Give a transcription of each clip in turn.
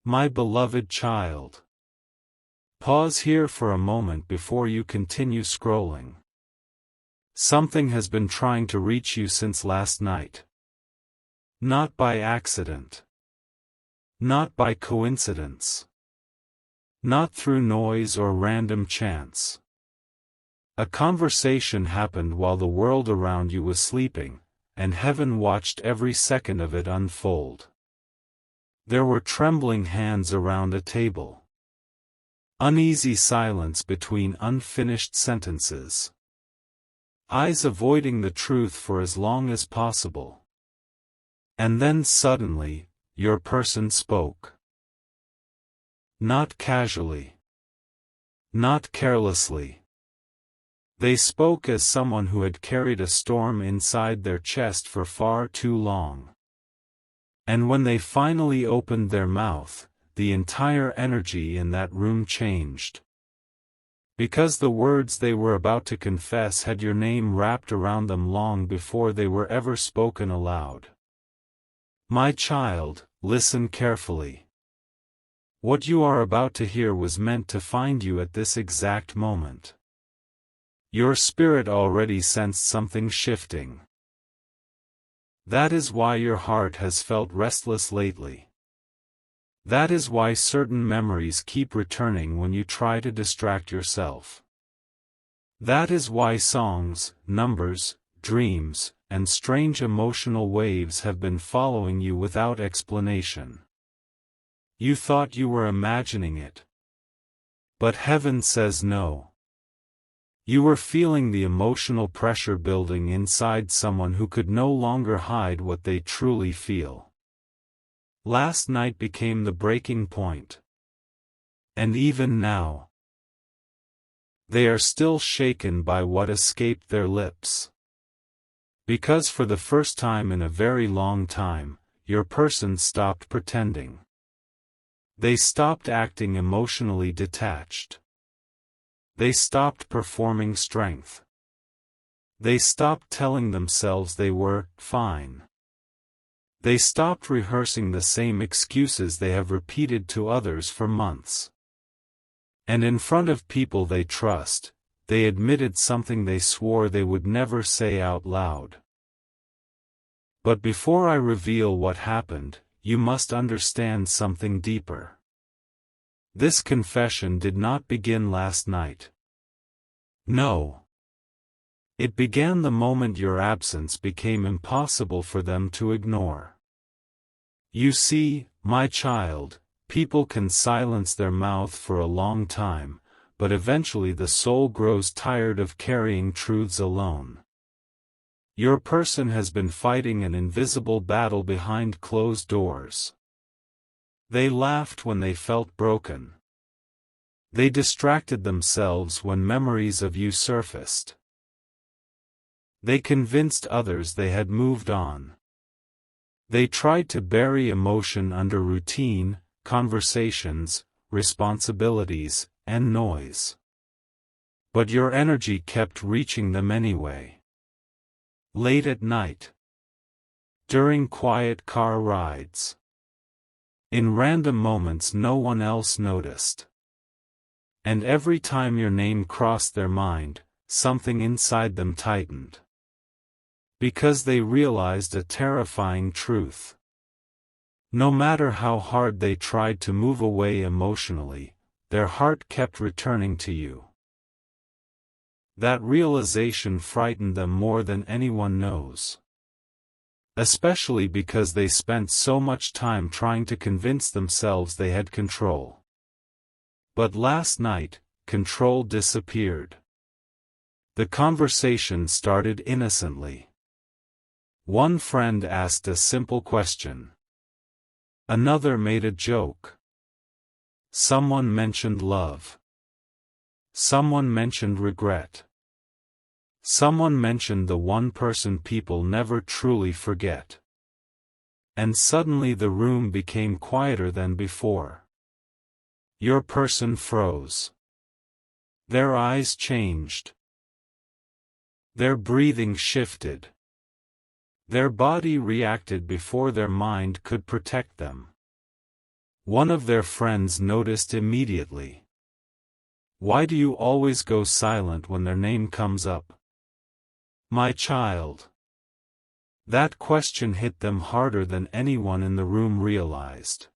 My beloved child. Pause here for a moment before you continue scrolling. Something has been trying to reach you since last night. Not by accident. Not by coincidence. Not through noise or random chance. A conversation happened while the world around you was sleeping, and heaven watched every second of it unfold. There were trembling hands around a table. Uneasy silence between unfinished sentences. Eyes avoiding the truth for as long as possible. And then suddenly, your person spoke. Not casually. Not carelessly. They spoke as someone who had carried a storm inside their chest for far too long. And when they finally opened their mouth, the entire energy in that room changed. Because the words they were about to confess had your name wrapped around them long before they were ever spoken aloud. My child, listen carefully. What you are about to hear was meant to find you at this exact moment. Your spirit already sensed something shifting. That is why your heart has felt restless lately. That is why certain memories keep returning when you try to distract yourself. That is why songs, numbers, dreams, and strange emotional waves have been following you without explanation. You thought you were imagining it. But heaven says no. You were feeling the emotional pressure building inside someone who could no longer hide what they truly feel. Last night became the breaking point. And even now, they are still shaken by what escaped their lips. Because for the first time in a very long time, your person stopped pretending. They stopped acting emotionally detached. They stopped performing strength. They stopped telling themselves they were fine. They stopped rehearsing the same excuses they have repeated to others for months. And in front of people they trust, they admitted something they swore they would never say out loud. But before I reveal what happened, you must understand something deeper. This confession did not begin last night. No. It began the moment your absence became impossible for them to ignore. You see, my child, people can silence their mouth for a long time, but eventually the soul grows tired of carrying truths alone. Your person has been fighting an invisible battle behind closed doors. They laughed when they felt broken. They distracted themselves when memories of you surfaced. They convinced others they had moved on. They tried to bury emotion under routine, conversations, responsibilities, and noise. But your energy kept reaching them anyway. Late at night. During quiet car rides. In random moments no one else noticed. And every time your name crossed their mind, something inside them tightened. Because they realized a terrifying truth. No matter how hard they tried to move away emotionally, their heart kept returning to you. That realization frightened them more than anyone knows. Especially because they spent so much time trying to convince themselves they had control. But last night, control disappeared. The conversation started innocently. One friend asked a simple question. Another made a joke. Someone mentioned love. Someone mentioned regret. Someone mentioned the one person people never truly forget. And suddenly the room became quieter than before. Your person froze. Their eyes changed. Their breathing shifted. Their body reacted before their mind could protect them. One of their friends noticed immediately. "Why do you always go silent when their name comes up?" "My child." That question hit them harder than anyone in the room realized.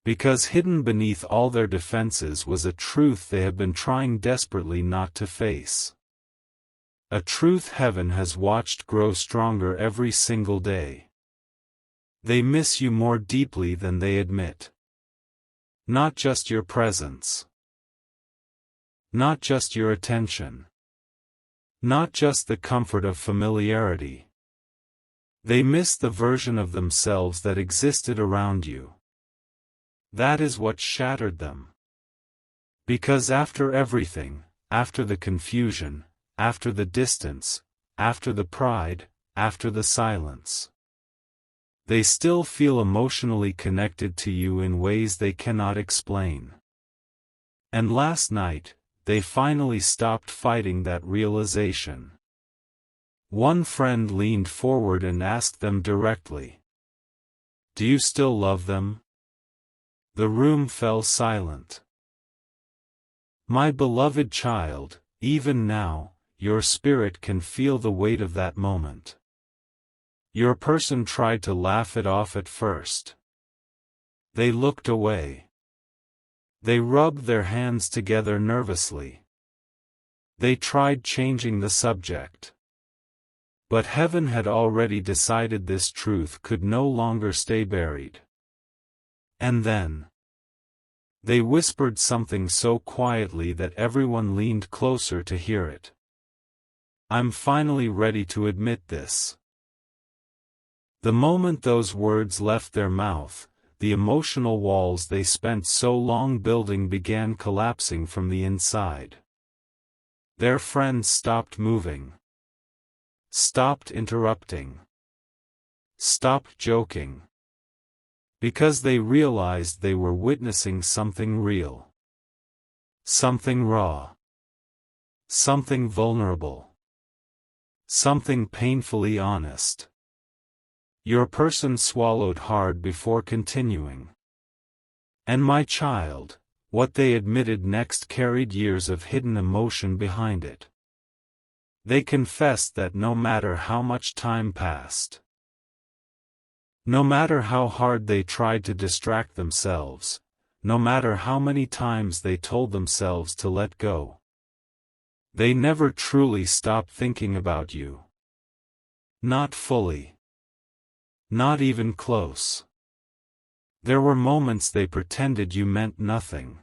Because hidden beneath all their defenses was a truth they have been trying desperately not to face. A truth heaven has watched grow stronger every single day. They miss you more deeply than they admit. Not just your presence. Not just your attention. Not just the comfort of familiarity. They miss the version of themselves that existed around you. That is what shattered them. Because after everything, after the confusion, after the distance, after the pride, after the silence, they still feel emotionally connected to you in ways they cannot explain. And last night, they finally stopped fighting that realization. One friend leaned forward and asked them directly, "Do you still love them?" The room fell silent. "My beloved child, even now, your spirit can feel the weight of that moment." Your person tried to laugh it off at first. They looked away. They rubbed their hands together nervously. They tried changing the subject. But heaven had already decided this truth could no longer stay buried. And then they whispered something so quietly that everyone leaned closer to hear it. "I'm finally ready to admit this." The moment those words left their mouth, the emotional walls they spent so long building began collapsing from the inside. Their friends stopped moving. Stopped interrupting. Stopped joking. Because they realized they were witnessing something real. Something raw. Something vulnerable. Something painfully honest. Your person swallowed hard before continuing. "And my child," what they admitted next carried years of hidden emotion behind it. They confessed that no matter how much time passed, no matter how hard they tried to distract themselves, no matter how many times they told themselves to let go, they never truly stopped thinking about you. Not fully. Not even close. There were moments they pretended you meant nothing.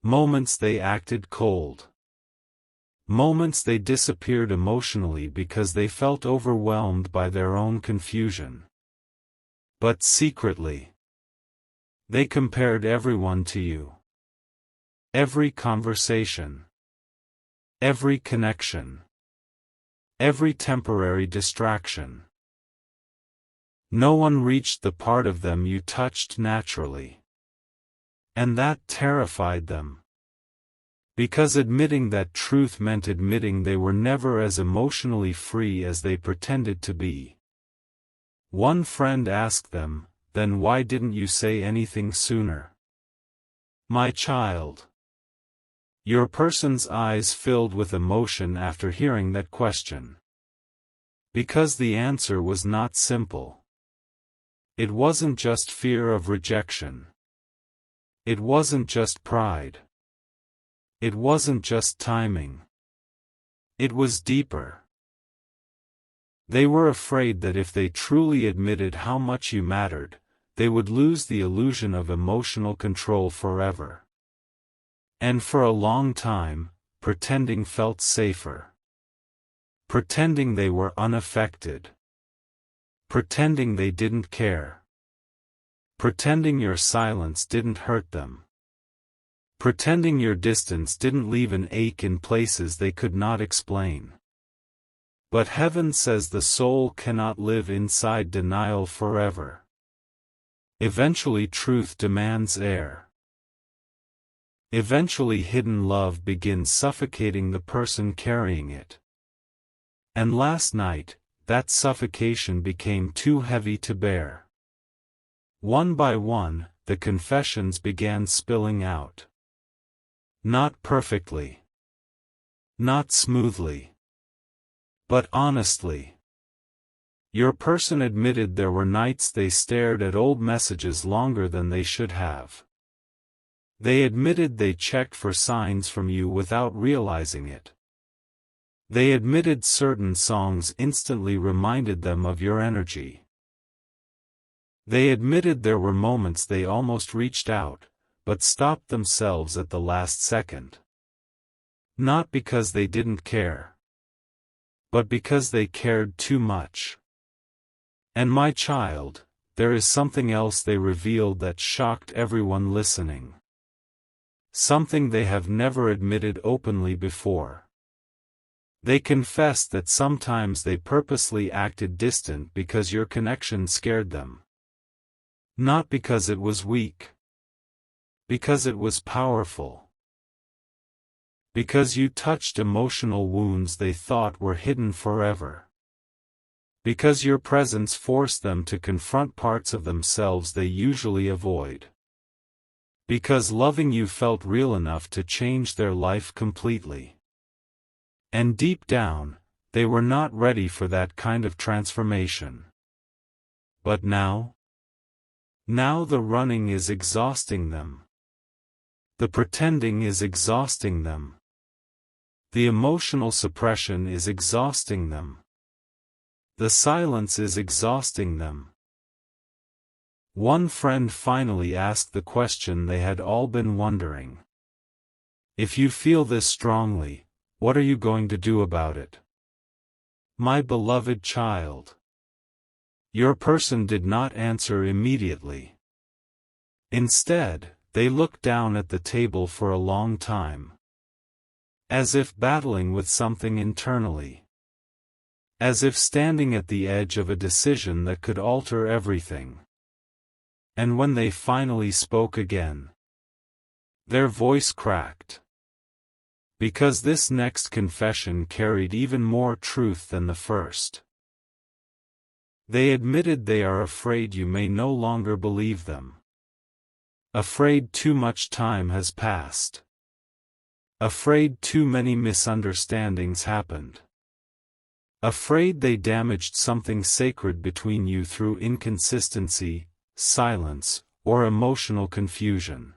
Moments they acted cold. Moments they disappeared emotionally because they felt overwhelmed by their own confusion. But secretly, they compared everyone to you. Every conversation. Every connection. Every temporary distraction. No one reached the part of them you touched naturally. And that terrified them. Because admitting that truth meant admitting they were never as emotionally free as they pretended to be. One friend asked them, "Then why didn't you say anything sooner?" "My child." Your person's eyes filled with emotion after hearing that question. Because the answer was not simple. It wasn't just fear of rejection. It wasn't just pride. It wasn't just timing. It was deeper. They were afraid that if they truly admitted how much you mattered, they would lose the illusion of emotional control forever. And for a long time, pretending felt safer. Pretending they were unaffected. Pretending they didn't care. Pretending your silence didn't hurt them. Pretending your distance didn't leave an ache in places they could not explain. But heaven says the soul cannot live inside denial forever. Eventually truth demands air. Eventually hidden love begins suffocating the person carrying it. And last night, that suffocation became too heavy to bear. One by one, the confessions began spilling out. Not perfectly. Not smoothly. But honestly. Your person admitted there were nights they stared at old messages longer than they should have. They admitted they checked for signs from you without realizing it. They admitted certain songs instantly reminded them of your energy. They admitted there were moments they almost reached out, but stopped themselves at the last second. Not because they didn't care, but because they cared too much. And my child, there is something else they revealed that shocked everyone listening. Something they have never admitted openly before. They confessed that sometimes they purposely acted distant because your connection scared them. Not because it was weak. Because it was powerful. Because you touched emotional wounds they thought were hidden forever. Because your presence forced them to confront parts of themselves they usually avoid. Because loving you felt real enough to change their life completely. And deep down, they were not ready for that kind of transformation. But now? Now the running is exhausting them. The pretending is exhausting them. The emotional suppression is exhausting them. The silence is exhausting them. One friend finally asked the question they had all been wondering. If you feel this strongly, what are you going to do about it? My beloved child. Your person did not answer immediately. Instead, they looked down at the table for a long time. As if battling with something internally. As if standing at the edge of a decision that could alter everything. And when they finally spoke again, their voice cracked. Because this next confession carried even more truth than the first. They admitted they are afraid you may no longer believe them. Afraid too much time has passed. Afraid too many misunderstandings happened. Afraid they damaged something sacred between you through inconsistency, silence, or emotional confusion.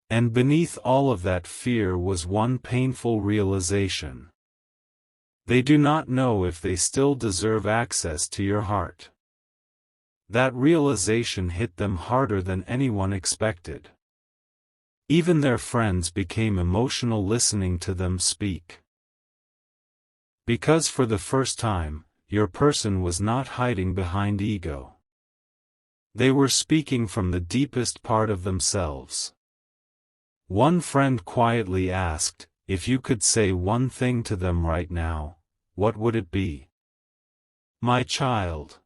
And beneath all of that fear was one painful realization. They do not know if they still deserve access to your heart. That realization hit them harder than anyone expected. Even their friends became emotional listening to them speak. Because for the first time, your person was not hiding behind ego. They were speaking from the deepest part of themselves. One friend quietly asked, if you could say one thing to them right now, what would it be? My child.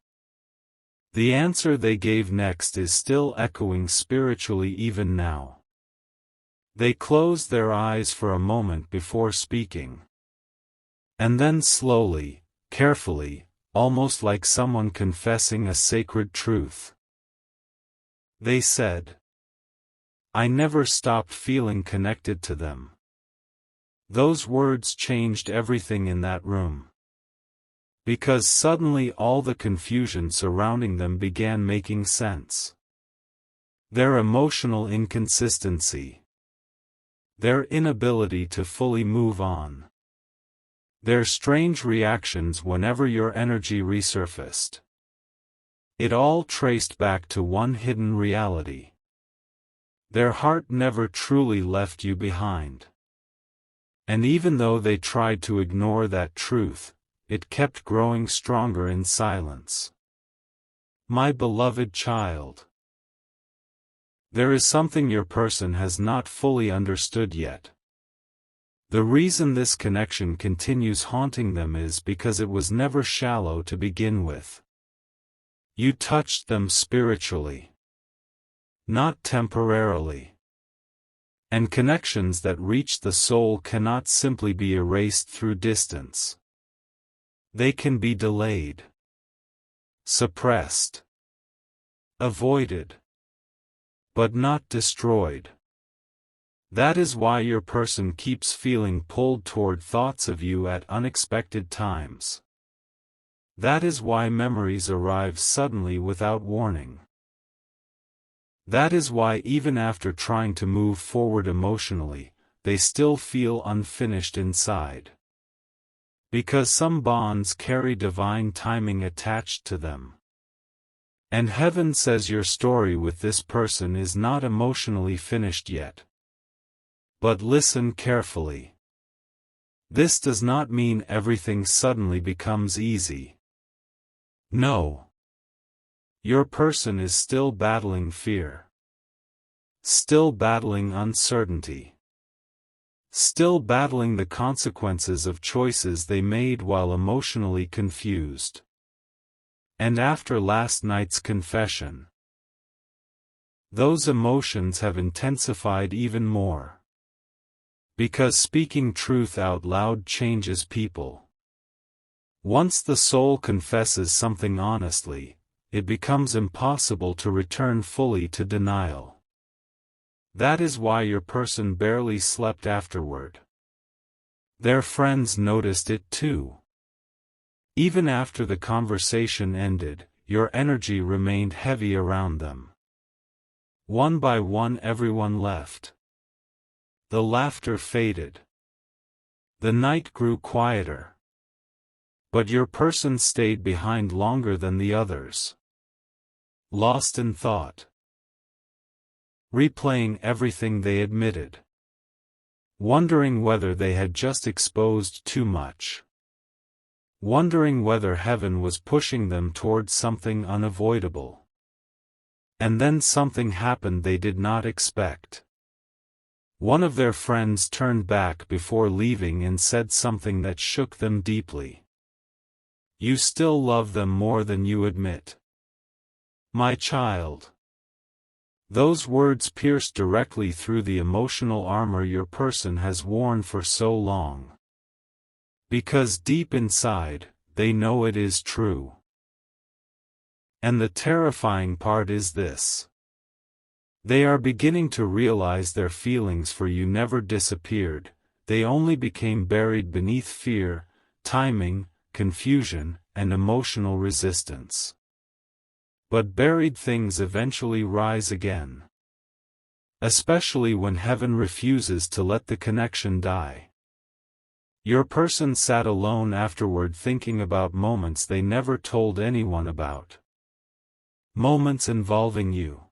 The answer they gave next is still echoing spiritually even now. They closed their eyes for a moment before speaking. And then slowly, carefully, almost like someone confessing a sacred truth. They said, I never stopped feeling connected to them. Those words changed everything in that room. Because suddenly all the confusion surrounding them began making sense. Their emotional inconsistency. Their inability to fully move on. Their strange reactions whenever your energy resurfaced. It all traced back to one hidden reality. Their heart never truly left you behind. And even though they tried to ignore that truth, it kept growing stronger in silence. My beloved child. There is something your person has not fully understood yet. The reason this connection continues haunting them is because it was never shallow to begin with. You touched them spiritually. Not temporarily. And connections that reach the soul cannot simply be erased through distance. They can be delayed. Suppressed. Avoided. but not destroyed. That is why your person keeps feeling pulled toward thoughts of you at unexpected times. That is why memories arrive suddenly without warning. That is why even after trying to move forward emotionally, they still feel unfinished inside. Because some bonds carry divine timing attached to them. And heaven says your story with this person is not emotionally finished yet. But listen carefully. This does not mean everything suddenly becomes easy. No. Your person is still battling fear. Still battling uncertainty. Still battling the consequences of choices they made while emotionally confused. And after last night's confession, those emotions have intensified even more. Because speaking truth out loud changes people. Once the soul confesses something honestly, it becomes impossible to return fully to denial. That is why your person barely slept afterward. Their friends noticed it too. Even after the conversation ended, your energy remained heavy around them. One by one everyone left. The laughter faded. The night grew quieter. But your person stayed behind longer than the others. Lost in thought. Replaying everything they admitted. Wondering whether they had just exposed too much. Wondering whether heaven was pushing them towards something unavoidable. And then something happened they did not expect. One of their friends turned back before leaving and said something that shook them deeply. You still love them more than you admit. My child. Those words pierced directly through the emotional armor your person has worn for so long. Because deep inside, they know it is true. And the terrifying part is this. They are beginning to realize their feelings for you never disappeared, they only became buried beneath fear, timing, confusion, and emotional resistance. But buried things eventually rise again. Especially when heaven refuses to let the connection die. Your person sat alone afterward thinking about moments they never told anyone about. Moments involving you.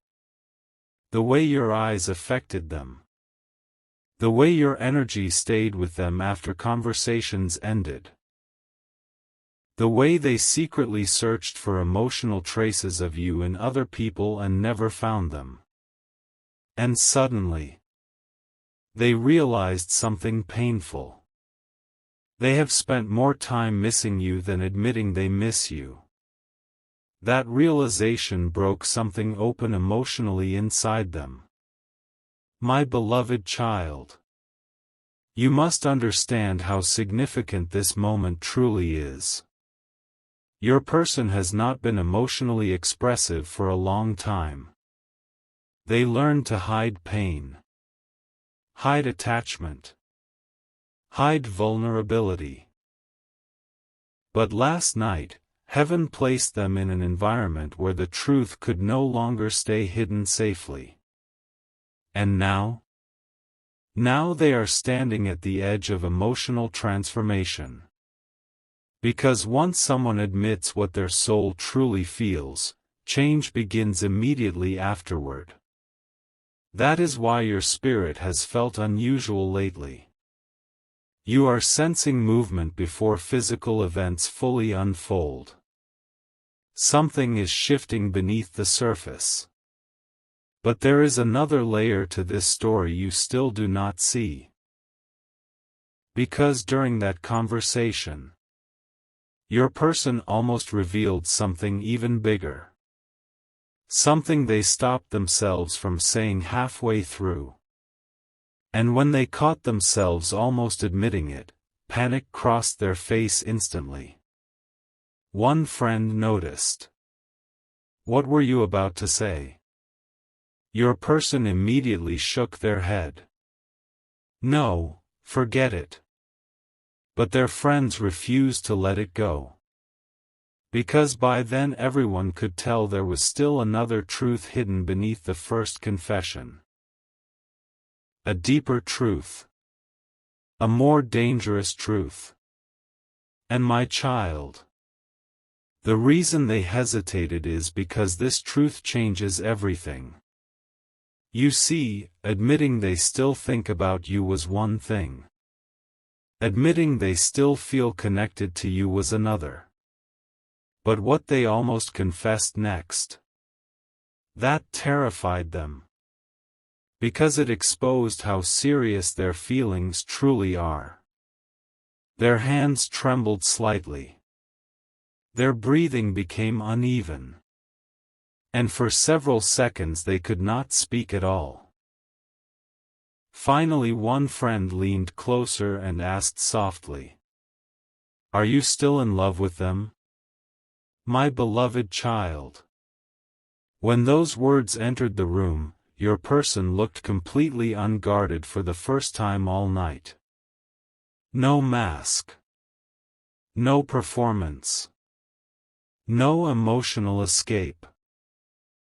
The way your eyes affected them. The way your energy stayed with them after conversations ended. The way they secretly searched for emotional traces of you in other people and never found them. And suddenly, they realized something painful. They have spent more time missing you than admitting they miss you. That realization broke something open emotionally inside them. My beloved child. You must understand how significant this moment truly is. Your person has not been emotionally expressive for a long time. They learned to hide pain. Hide attachment. Hide vulnerability. But last night, heaven placed them in an environment where the truth could no longer stay hidden safely. And now? Now they are standing at the edge of emotional transformation. Because once someone admits what their soul truly feels, change begins immediately afterward. That is why your spirit has felt unusual lately. You are sensing movement before physical events fully unfold. Something is shifting beneath the surface. But there is another layer to this story you still do not see. Because during that conversation, your person almost revealed something even bigger. Something they stopped themselves from saying halfway through. And when they caught themselves almost admitting it, panic crossed their face instantly. One friend noticed. What were you about to say? Your person immediately shook their head. No, forget it. But their friends refused to let it go. Because by then everyone could tell there was still another truth hidden beneath the first confession. A deeper truth. A more dangerous truth. And my child. The reason they hesitated is because this truth changes everything. You see, admitting they still think about you was one thing. Admitting they still feel connected to you was another. But what they almost confessed next, that terrified them. Because it exposed how serious their feelings truly are. Their hands trembled slightly. Their breathing became uneven. And for several seconds they could not speak at all. Finally one friend leaned closer and asked softly, "Are you still in love with them? My beloved child." When those words entered the room, your person looked completely unguarded for the first time all night. No mask. No performance. No emotional escape.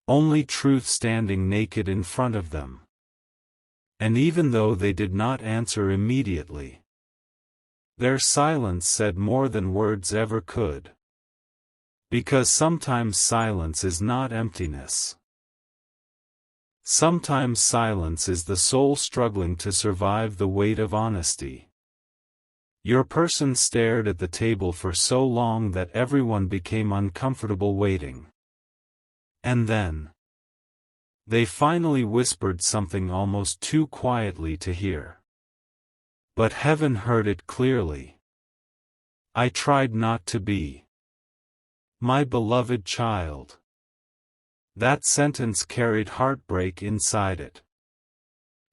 Only truth standing naked in front of them. And even though they did not answer immediately, their silence said more than words ever could. Because sometimes silence is not emptiness. Sometimes silence is the soul struggling to survive the weight of honesty. Your person stared at the table for so long that everyone became uncomfortable waiting. And then, they finally whispered something almost too quietly to hear. But heaven heard it clearly. I tried not to be. My beloved child. That sentence carried heartbreak inside it.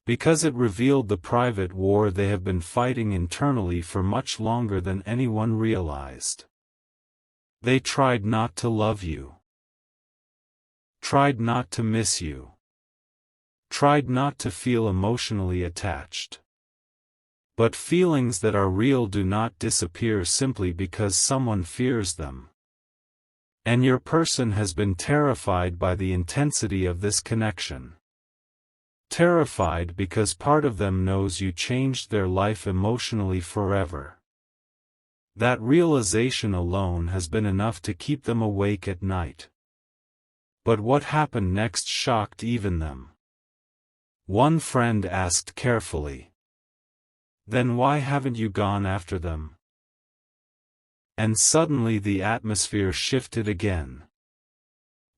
Because it revealed the private war they have been fighting internally for much longer than anyone realized. They tried not to love you. Tried not to miss you. Tried not to feel emotionally attached. But feelings that are real do not disappear simply because someone fears them. And your person has been terrified by the intensity of this connection. Terrified because part of them knows you changed their life emotionally forever. That realization alone has been enough to keep them awake at night. But what happened next shocked even them. One friend asked carefully, "Then why haven't you gone after them?" And suddenly the atmosphere shifted again.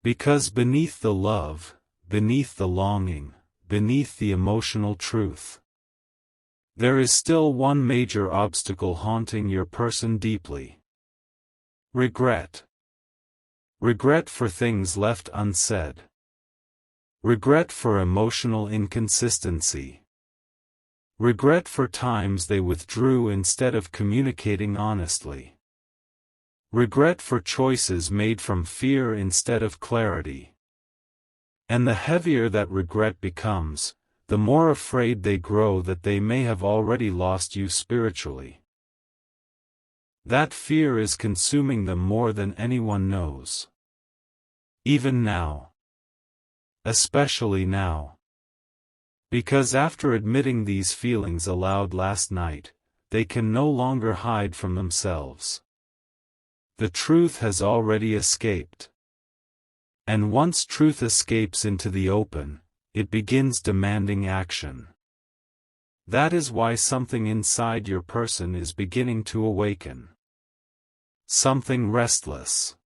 Because beneath the love, beneath the longing, beneath the emotional truth, there is still one major obstacle haunting your person deeply. Regret. Regret for things left unsaid. Regret for emotional inconsistency. Regret for times they withdrew instead of communicating honestly. Regret for choices made from fear instead of clarity. And the heavier that regret becomes, the more afraid they grow that they may have already lost you spiritually. That fear is consuming them more than anyone knows. Even now. Especially now. Because after admitting these feelings aloud last night, they can no longer hide from themselves. The truth has already escaped. And once truth escapes into the open, it begins demanding action. That is why something inside your person is beginning to awaken. Something restless.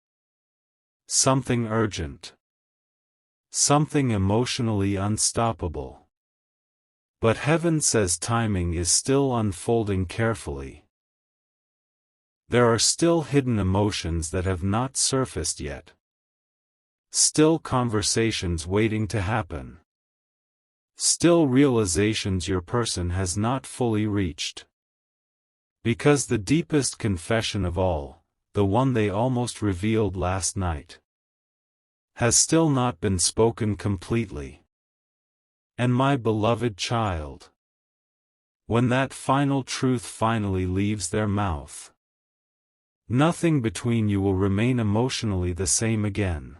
Something urgent. Something emotionally unstoppable. But heaven says timing is still unfolding carefully. There are still hidden emotions that have not surfaced yet. Still conversations waiting to happen. Still realizations your person has not fully reached. Because the deepest confession of all, the one they almost revealed last night, has still not been spoken completely. And my beloved child. When that final truth finally leaves their mouth, nothing between you will remain emotionally the same again.